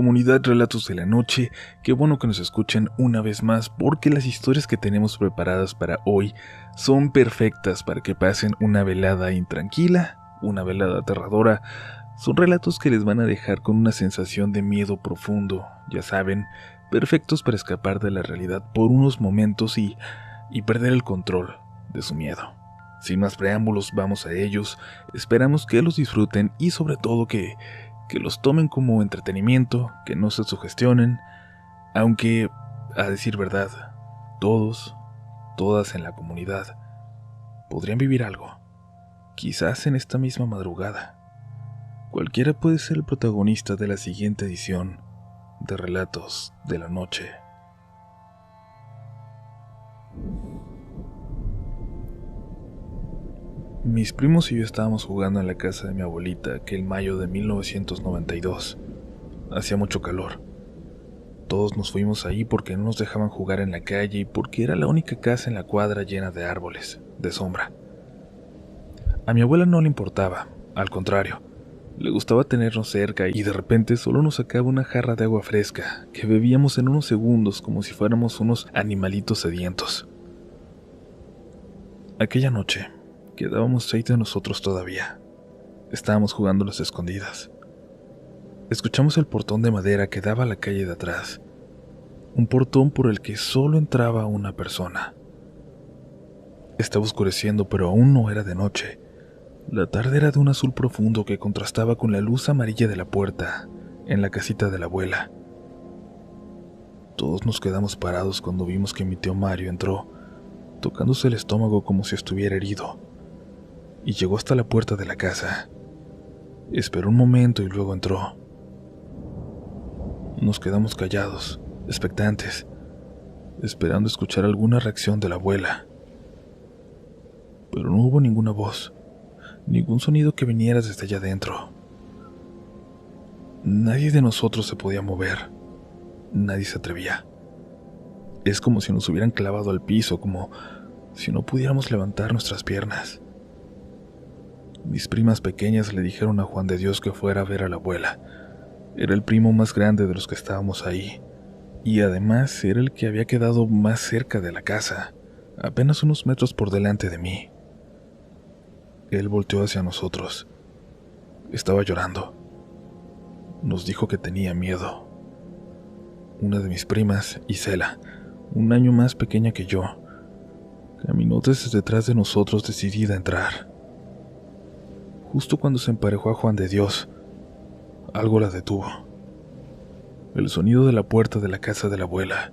Comunidad Relatos de la Noche, qué bueno que nos escuchen una vez más porque las historias que tenemos preparadas para hoy son perfectas para que pasen una velada intranquila, una velada aterradora. Son relatos que les van a dejar con una sensación de miedo profundo, ya saben, perfectos para escapar de la realidad por unos momentos y perder el control de su miedo. Sin más preámbulos, vamos a ellos. Esperamos que los disfruten y sobre todo que los tomen como entretenimiento, que no se sugestionen, aunque, a decir verdad, todas en la comunidad podrían vivir algo, quizás en esta misma madrugada. Cualquiera puede ser el protagonista de la siguiente edición de Relatos de la Noche. Mis primos y yo estábamos jugando en la casa de mi abuelita aquel mayo de 1992. Hacía mucho calor. Todos nos fuimos ahí porque no nos dejaban jugar en la calle y porque era la única casa en la cuadra llena de árboles, de sombra. A mi abuela no le importaba, al contrario, le gustaba tenernos cerca y de repente solo nos sacaba una jarra de agua fresca que bebíamos en unos segundos como si fuéramos unos animalitos sedientos. Aquella noche quedábamos 6 de nosotros todavía. Estábamos jugando a las escondidas. Escuchamos el portón de madera que daba a la calle de atrás. Un portón por el que solo entraba una persona. Estaba oscureciendo, pero aún no era de noche. La tarde era de un azul profundo que contrastaba con la luz amarilla de la puerta en la casita de la abuela. Todos nos quedamos parados cuando vimos que mi tío Mario entró, tocándose el estómago como si estuviera herido, y llegó hasta la puerta de la casa. Esperó un momento y luego entró. Nos quedamos callados, expectantes, esperando escuchar alguna reacción de la abuela. Pero no hubo ninguna voz, ningún sonido que viniera desde allá adentro. Nadie de nosotros se podía mover, nadie se atrevía. Es como si nos hubieran clavado al piso, como si no pudiéramos levantar nuestras piernas. Mis primas pequeñas le dijeron a Juan de Dios que fuera a ver a la abuela. Era el primo más grande de los que estábamos ahí, y además era el que había quedado más cerca de la casa, apenas unos metros por delante de mí. Él volteó hacia nosotros. Estaba llorando. Nos dijo que tenía miedo. Una de mis primas, Isela, un año más pequeña que yo, caminó desde detrás de nosotros decidida a entrar. Justo cuando se emparejó a Juan de Dios, algo la detuvo. El sonido de la puerta de la casa de la abuela,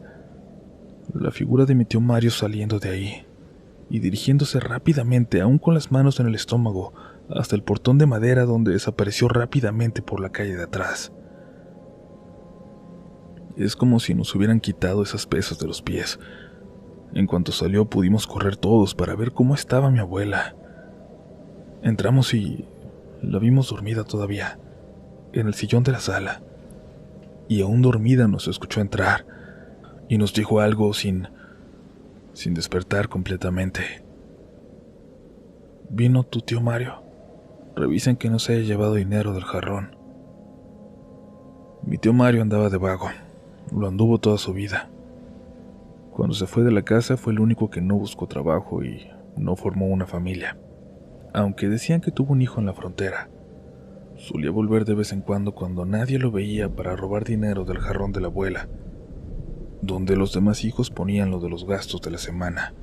la figura de mi tío Mario saliendo de ahí y dirigiéndose rápidamente, aún con las manos en el estómago, hasta el portón de madera donde desapareció rápidamente por la calle de atrás. Es como si nos hubieran quitado esas pesas de los pies. En cuanto salió pudimos correr todos para ver cómo estaba mi abuela. Entramos y la vimos dormida todavía, en el sillón de la sala. Y aún dormida nos escuchó entrar y nos dijo algo sin despertar completamente. ¿Vino tu tío Mario? Revisen que no se haya llevado dinero del jarrón. Mi tío Mario andaba de vago, lo anduvo toda su vida. Cuando se fue de la casa fue el único que no buscó trabajo y no formó una familia. Aunque decían que tuvo un hijo en la frontera, solía volver de vez en cuando nadie lo veía para robar dinero del jarrón de la abuela, donde los demás hijos ponían lo de los gastos de la semana.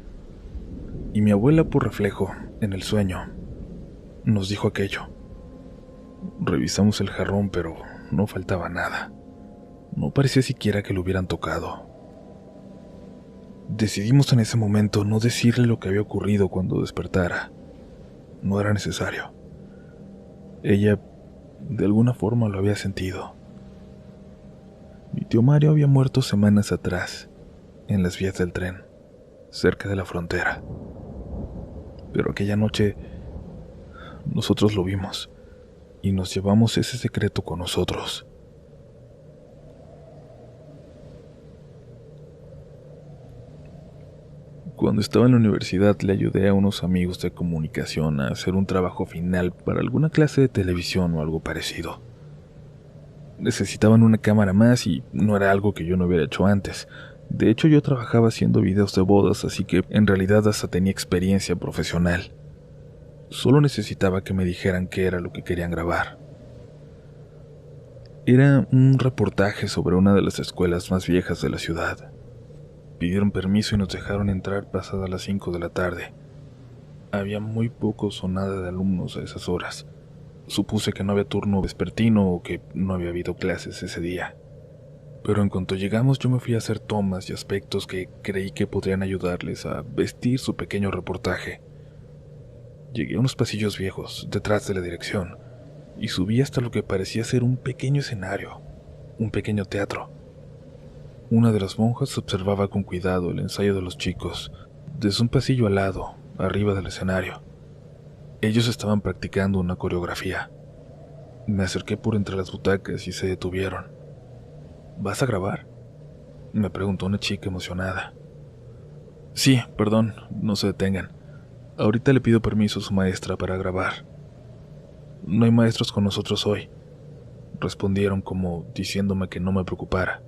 Y mi abuela, por reflejo, en el sueño, nos dijo aquello. Revisamos el jarrón, pero no faltaba nada. No parecía siquiera que lo hubieran tocado. Decidimos en ese momento no decirle lo que había ocurrido cuando despertara. No era necesario. Ella, de alguna forma, lo había sentido. Mi tío Mario había muerto semanas atrás, en las vías del tren, cerca de la frontera. Pero aquella noche, nosotros lo vimos, y nos llevamos ese secreto con nosotros. Cuando estaba en la universidad le ayudé a unos amigos de comunicación a hacer un trabajo final para alguna clase de televisión o algo parecido. Necesitaban una cámara más y no era algo que yo no hubiera hecho antes. De hecho, yo trabajaba haciendo videos de bodas, así que en realidad hasta tenía experiencia profesional. Solo necesitaba que me dijeran qué era lo que querían grabar. Era un reportaje sobre una de las escuelas más viejas de la ciudad. Pidieron permiso y nos dejaron entrar pasadas las 5 de la tarde. Había muy pocos o nada de alumnos a esas horas. Supuse que no había turno vespertino o que no había habido clases ese día. Pero en cuanto llegamos yo me fui a hacer tomas y aspectos que creí que podrían ayudarles a vestir su pequeño reportaje. Llegué a unos pasillos viejos, detrás de la dirección, y subí hasta lo que parecía ser un pequeño escenario, un pequeño teatro. Una de las monjas observaba con cuidado el ensayo de los chicos, desde un pasillo al lado, arriba del escenario. Ellos estaban practicando una coreografía. Me acerqué por entre las butacas y se detuvieron. ¿Vas a grabar?, me preguntó una chica emocionada. Sí, perdón, no se detengan. Ahorita le pido permiso a su maestra para grabar. No hay maestros con nosotros hoy, respondieron como diciéndome que no me preocupara.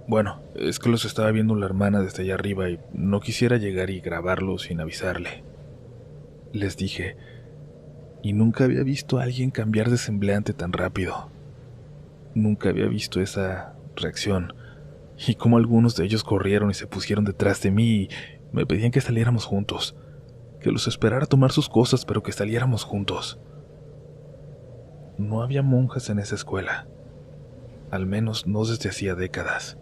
Bueno, es que los estaba viendo la hermana desde allá arriba y no quisiera llegar y grabarlos sin avisarle. Les dije, y nunca había visto a alguien cambiar de semblante tan rápido. Nunca había visto esa reacción, y cómo algunos de ellos corrieron y se pusieron detrás de mí y me pedían que saliéramos juntos, que los esperara a tomar sus cosas, pero que saliéramos juntos. No había monjas en esa escuela, al menos no desde hacía décadas,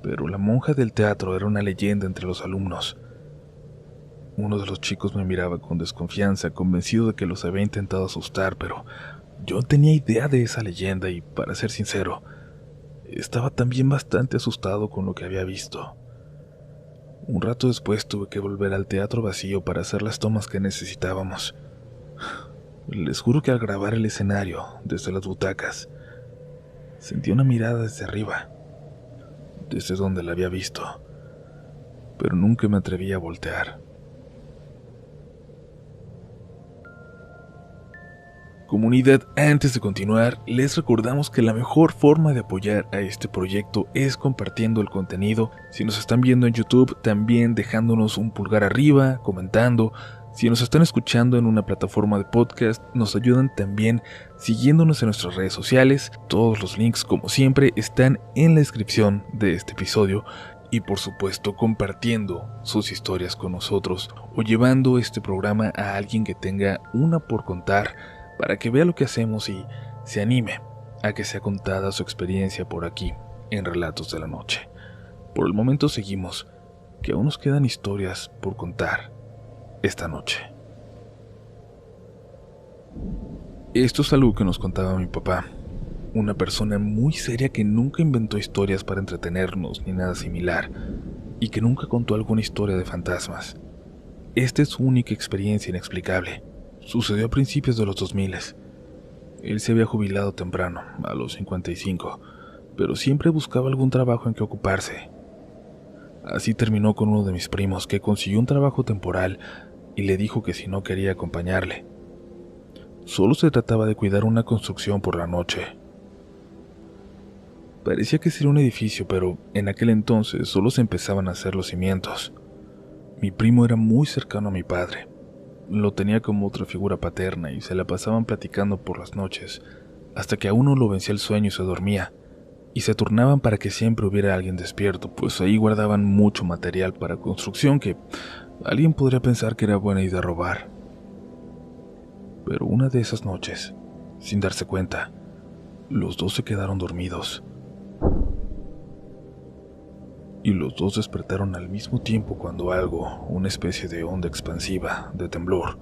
pero la monja del teatro era una leyenda entre los alumnos. Uno de los chicos me miraba con desconfianza, convencido de que los había intentado asustar, pero yo no tenía idea de esa leyenda y, para ser sincero, estaba también bastante asustado con lo que había visto. Un rato después tuve que volver al teatro vacío para hacer las tomas que necesitábamos. Les juro que al grabar el escenario, desde las butacas, sentí una mirada desde arriba, desde donde la había visto, pero nunca me atreví a voltear. Comunidad, antes de continuar, les recordamos que la mejor forma de apoyar a este proyecto es compartiendo el contenido. Si nos están viendo en YouTube, también dejándonos un pulgar arriba, comentando. Si nos están escuchando en una plataforma de podcast, nos ayudan también siguiéndonos en nuestras redes sociales. Todos los links, como siempre, están en la descripción de este episodio. Y por supuesto, compartiendo sus historias con nosotros o llevando este programa a alguien que tenga una por contar, para que vea lo que hacemos y se anime a que sea contada su experiencia por aquí, en Relatos de la Noche. Por el momento seguimos, que aún nos quedan historias por contar esta noche. Esto es algo que nos contaba mi papá, una persona muy seria que nunca inventó historias para entretenernos ni nada similar, y que nunca contó alguna historia de fantasmas. Esta es su única experiencia inexplicable. Sucedió a principios de los 2000. Él se había jubilado temprano, a los 55, pero siempre buscaba algún trabajo en que ocuparse. Así terminó con uno de mis primos, que consiguió un trabajo temporal y le dijo que si no quería acompañarle. Solo se trataba de cuidar una construcción por la noche. Parecía que sería un edificio, pero en aquel entonces solo se empezaban a hacer los cimientos. Mi primo era muy cercano a mi padre. Lo tenía como otra figura paterna y se la pasaban platicando por las noches, hasta que a uno lo vencía el sueño y se dormía, y se turnaban para que siempre hubiera alguien despierto, pues ahí guardaban mucho material para construcción que alguien podría pensar que era buena idea robar. Pero una de esas noches, sin darse cuenta, los dos se quedaron dormidos. Y los dos despertaron al mismo tiempo cuando algo, una especie de onda expansiva, de temblor,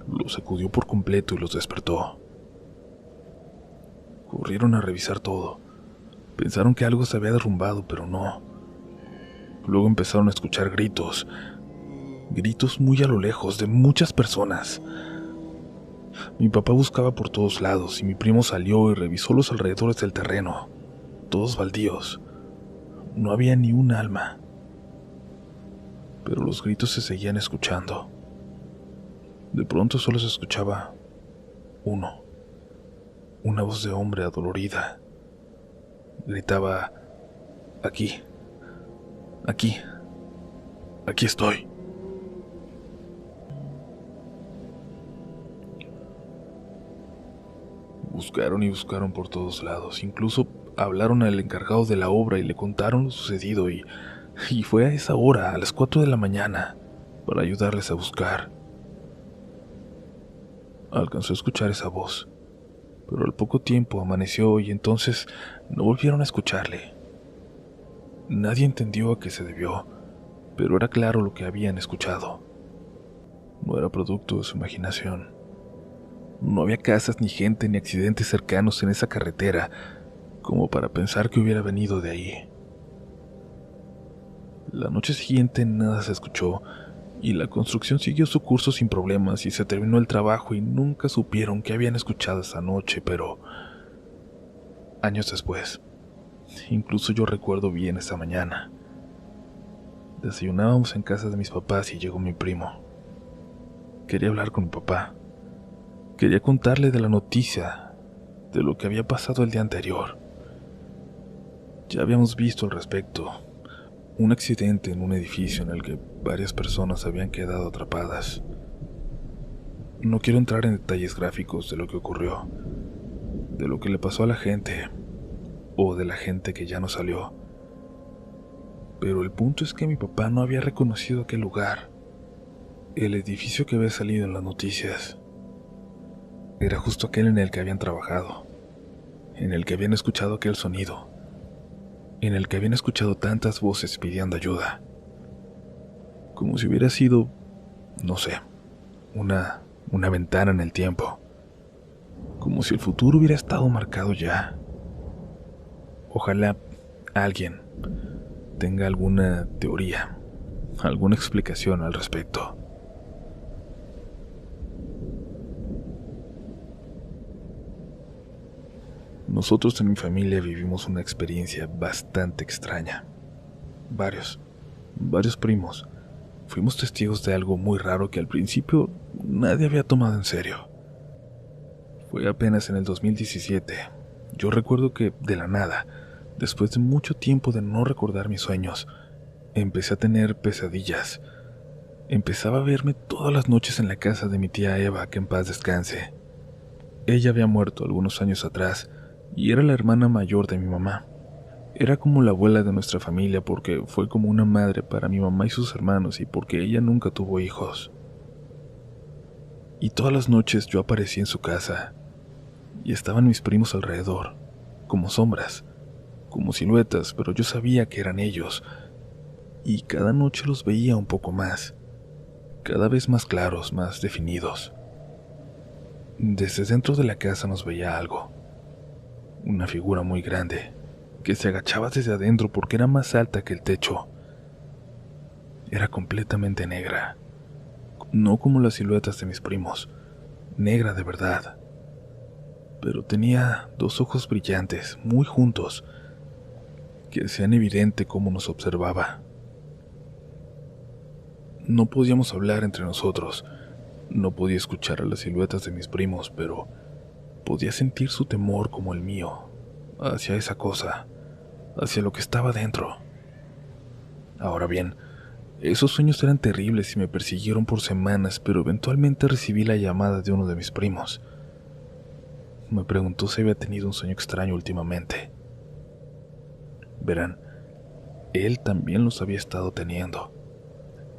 los sacudió por completo y los despertó. Corrieron a revisar todo. Pensaron que algo se había derrumbado, pero no. Luego empezaron a escuchar gritos muy a lo lejos, de muchas personas. Mi papá buscaba por todos lados y mi primo salió y revisó los alrededores del terreno, todos baldíos. No había ni un alma, pero los gritos se seguían escuchando. De pronto solo se escuchaba uno, Una voz de hombre adolorida. Gritaba: aquí, aquí, aquí estoy. Buscaron y buscaron por todos lados, incluso hablaron al encargado de la obra y le contaron lo sucedido y fue a esa hora, a las 4 de la mañana, para ayudarles a buscar. Alcanzó a escuchar esa voz, pero al poco tiempo amaneció y entonces no volvieron a escucharle. Nadie entendió a qué se debió, pero era claro lo que habían escuchado. No era producto de su imaginación. No había casas, ni gente, ni accidentes cercanos en esa carretera, como para pensar que hubiera venido de ahí. La noche siguiente nada se escuchó, y la construcción siguió su curso sin problemas y se terminó el trabajo y nunca supieron qué habían escuchado esa noche, pero años después, incluso yo recuerdo bien esa mañana. Desayunábamos en casa de mis papás y llegó mi primo. Quería hablar con mi papá. Quería contarle de la noticia, de lo que había pasado el día anterior. Ya habíamos visto al respecto, un accidente en un edificio en el que varias personas habían quedado atrapadas. No quiero entrar en detalles gráficos de lo que ocurrió, de lo que le pasó a la gente, o de la gente que ya no salió. Pero el punto es que mi papá no había reconocido aquel lugar. El edificio que había salido en las noticias era justo aquel en el que habían trabajado, en el que habían escuchado aquel sonido, en el que habían escuchado tantas voces pidiendo ayuda. Como si hubiera sido, no sé, una ventana en el tiempo. Como si el futuro hubiera estado marcado ya. Ojalá alguien tenga alguna teoría, alguna explicación al respecto. Nosotros en mi familia vivimos una experiencia bastante extraña. Varios primos fuimos testigos de algo muy raro que al principio nadie había tomado en serio. Fue apenas en el 2017. Yo recuerdo que, de la nada, después de mucho tiempo de no recordar mis sueños, empecé a tener pesadillas. Empezaba a verme todas las noches en la casa de mi tía Eva, que en paz descanse. Ella había muerto algunos años atrás y era la hermana mayor de mi mamá. Era como la abuela de nuestra familia porque fue como una madre para mi mamá y sus hermanos y porque ella nunca tuvo hijos. Y todas las noches yo aparecía en su casa y estaban mis primos alrededor, como sombras, como siluetas, pero yo sabía que eran ellos y cada noche los veía un poco más, cada vez más claros, más definidos. Desde dentro de la casa nos veía algo, una figura muy grande, que se agachaba desde adentro porque era más alta que el techo. Era completamente negra, no como las siluetas de mis primos, negra de verdad. Pero tenía dos ojos brillantes, muy juntos, que hacían evidente cómo nos observaba. No podíamos hablar entre nosotros, no podía escuchar a las siluetas de mis primos, pero podía sentir su temor como el mío, hacia esa cosa, hacia lo que estaba dentro. Ahora bien, esos sueños eran terribles y me persiguieron por semanas, pero eventualmente recibí la llamada de uno de mis primos. Me preguntó si había tenido un sueño extraño últimamente. Verán, él también los había estado teniendo.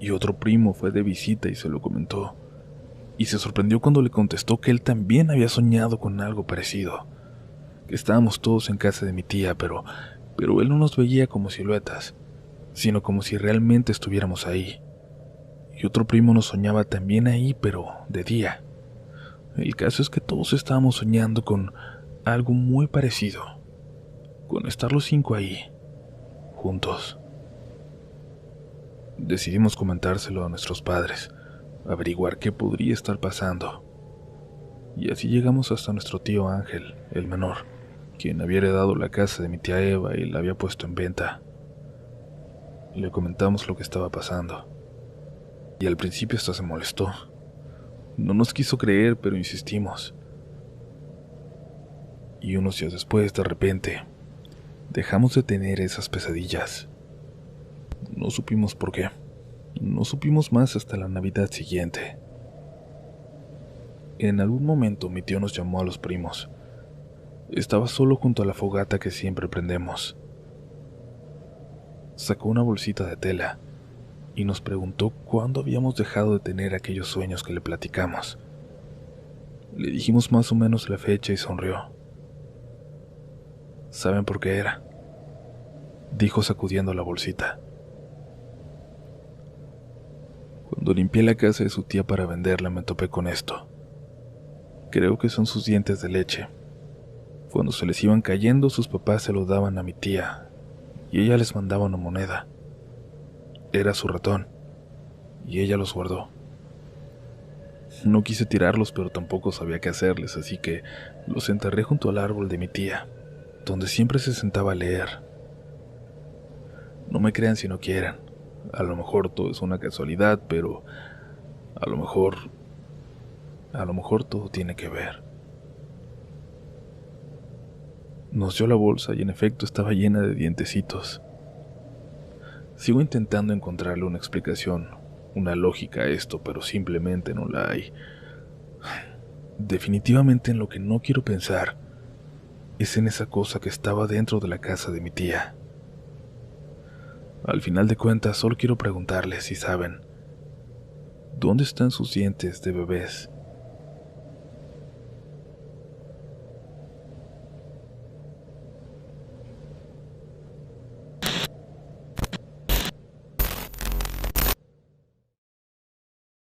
Y otro primo fue de visita y se lo comentó. Y se sorprendió cuando le contestó que él también había soñado con algo parecido. Que estábamos todos en casa de mi tía, pero él no nos veía como siluetas, sino como si realmente estuviéramos ahí. Y otro primo nos soñaba también ahí, pero de día. El caso es que todos estábamos soñando con algo muy parecido, con estar los 5 ahí, juntos. Decidimos comentárselo a nuestros padres, averiguar qué podría estar pasando. Y así llegamos hasta nuestro tío Ángel, el menor, quien había heredado la casa de mi tía Eva y la había puesto en venta. Le comentamos lo que estaba pasando, y al principio hasta se molestó. No nos quiso creer, pero insistimos. y unos días después, de repente, dejamos de tener esas pesadillas. No supimos por qué. No supimos más hasta la Navidad siguiente. En algún momento mi tío nos llamó a los primos. Estaba solo junto a la fogata que siempre prendemos. Sacó una bolsita de tela y nos preguntó cuándo habíamos dejado de tener aquellos sueños que le platicamos. Le dijimos más o menos la fecha y sonrió. ¿Saben por qué era?, dijo sacudiendo la bolsita. Cuando limpié la casa de su tía para venderla me topé con esto. Creo que son sus dientes de leche. Cuando se les iban cayendo, sus papás se lo daban a mi tía y ella les mandaba una moneda. Era su ratón y ella los guardó. No quise tirarlos, pero tampoco sabía qué hacerles, así que los enterré junto al árbol de mi tía, donde siempre se sentaba a leer. No me crean si no quieren. A lo mejor todo es una casualidad, pero a lo mejor todo tiene que ver. Nos dio la bolsa y en efecto estaba llena de dientecitos. Sigo intentando encontrarle una explicación, una lógica a esto, pero simplemente no la hay. Definitivamente en lo que no quiero pensar es en esa cosa que estaba dentro de la casa de mi tía. Al final de cuentas, solo quiero preguntarles si saben, ¿dónde están sus dientes de bebés